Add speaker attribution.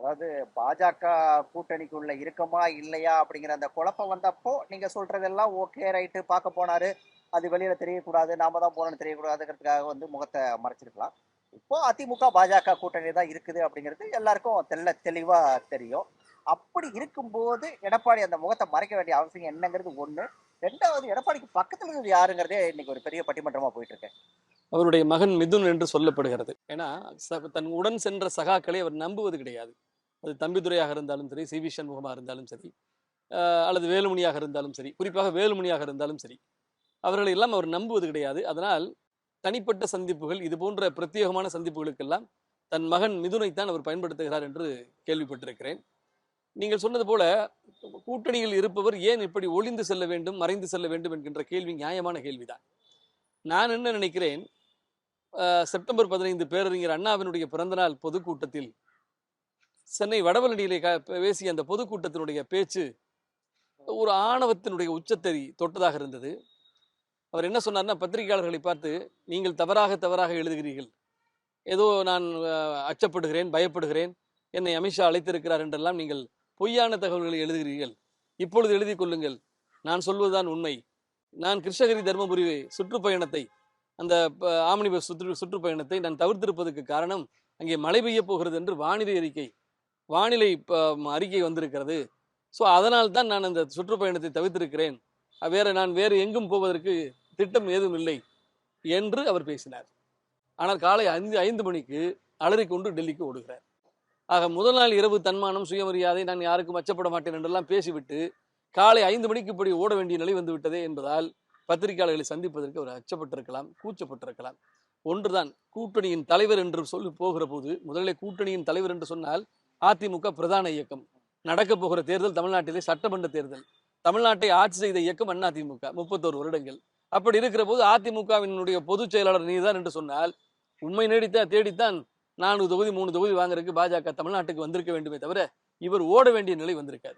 Speaker 1: அதாவது பாஜக கூட்டணிக்குள்ள இருக்கமா இல்லையா அப்படிங்கிற அந்த குழப்பம் வந்தப்போ நீங்க சொல்றதெல்லாம் ஓகே ரைட்டு பார்க்க போனாரு. அது வெளியில தெரியக்கூடாது, நாம தான் போனோம்னு தெரியக்கூடாதுங்கிறதுக்காக வந்து முகத்தை மறைச்சிருக்கலாம். இப்போ அதிமுக பாஜக கூட்டணி தான் இருக்குது அப்படிங்கிறது எல்லாருக்கும் தெளிவா தெரியும். அப்படி இருக்கும்போது எடப்பாடி அந்த முகத்தை மறைக்க வேண்டிய அவசியம் என்னங்கிறது ஒண்ணு. ரெண்டாவது, எடப்பாடிக்கு பக்கத்துல இருக்கிறது யாருங்கிறதே இன்னைக்கு ஒரு பெரிய பட்டிமன்றமா போயிட்டு இருக்கு.
Speaker 2: அவருடைய மகன் மிதுன் என்று சொல்லப்படுகிறது. ஏன்னா தன் உடன் சென்ற சகாக்களை அவர் நம்புவது கிடையாது. அது தம்பிதுரையாக இருந்தாலும் சரி, சி வி சண்முகமாக இருந்தாலும் சரி, அல்லது வேலுமணியாக இருந்தாலும் சரி, குறிப்பாக வேலுமணியாக இருந்தாலும் சரி, அவர்களை எல்லாம் அவர் நம்புவது கிடையாது. அதனால் தனிப்பட்ட சந்திப்புகள், இது போன்ற பிரத்யேகமான சந்திப்புகளுக்கெல்லாம் தன் மகன் மிதுனைத்தான் அவர் பயன்படுத்துகிறார் என்று கேள்விப்பட்டிருக்கிறேன். நீங்கள் சொன்னது போல கூட்டணியில் இருப்பவர் ஏன் இப்படி ஒளிந்து செல்ல வேண்டும், மறைந்து செல்ல வேண்டும் என்கின்ற கேள்வி நியாயமான கேள்விதான். நான் என்ன நினைக்கிறேன், செப்டம்பர் 15 பேரறிஞர் அண்ணாவினுடைய பிறந்தநாள் பொதுக்கூட்டத்தில் சென்னை வடபழனியிலே பேசிய அந்த பொதுக்கூட்டத்தினுடைய பேச்சு ஒரு ஆணவத்தினுடைய உச்சத்தை தொட்டதாக இருந்தது. அவர் என்ன சொன்னார்னா, பத்திரிகையாளர்களை பார்த்து, நீங்கள் தவறாக எழுதுகிறீர்கள், ஏதோ நான் அச்சப்படுகிறேன், பயப்படுகிறேன், என்னை அமித்ஷா அழைத்திருக்கிறார் என்றெல்லாம் நீங்கள் பொய்யான தகவல்களை எழுதுகிறீர்கள். இப்பொழுது எழுதி கொள்ளுங்கள், நான் சொல்வதுதான் உண்மை. நான் கிருஷ்ணகிரி தர்மபுரி சுற்றுப்பயணத்தை, அந்த ஆம்னி பஸ் சுற்றுப்பயணத்தை நான் தவிர்த்திருப்பதற்கு காரணம், அங்கே மழை பெய்ய போகிறது என்று வானிலை அறிக்கை வந்திருக்கிறது. ஸோ அதனால் தான் நான் அந்த சுற்றுப்பயணத்தை தவிர்த்திருக்கிறேன். நான் வேறு எங்கும் போவதற்கு திட்டம் ஏதும் இல்லை என்று அவர் பேசினார். ஆனால் காலை 5 மணிக்கு அலறிக்கொண்டு டெல்லிக்கு ஓடுகிறார். ஆக முதல் நாள் இரவு தன்மானம், சுயமரியாதை, நான் யாருக்கும் அச்சப்பட மாட்டேன் என்றெல்லாம் பேசிவிட்டு காலை 5 மணிக்கு இப்படி ஓட வேண்டிய நிலை வந்து விட்டதே என்பதால் பத்திரிகையாளர்களை சந்திப்பதற்கு அவர் அச்சப்பட்டிருக்கலாம், கூச்சப்பட்டிருக்கலாம். ஒன்றுதான், கூட்டணியின் தலைவர் என்று சொல்லி போகிற போது, முதலில் கூட்டணியின் தலைவர் என்று சொன்னால் அதிமுக பிரதான இயக்கம். நடக்க போகிற தேர்தல் தமிழ்நாட்டிலே சட்டமன்ற தேர்தல். தமிழ்நாட்டை ஆட்சி செய்த இயக்கம் அதிமுக 31 வருடங்கள். அப்படி இருக்கிற போது அதிமுகவினுடைய பொதுச் செயலாளர் நீதான் என்று சொன்னால், உண்மை தேடித்தான் 4 தொகுதி 3 தொகுதி வாங்குறதுக்கு பாஜக தமிழ்நாட்டுக்கு வந்திருக்க வேண்டுமே தவிர இவர் ஓட வேண்டிய நிலை வந்திருக்காது.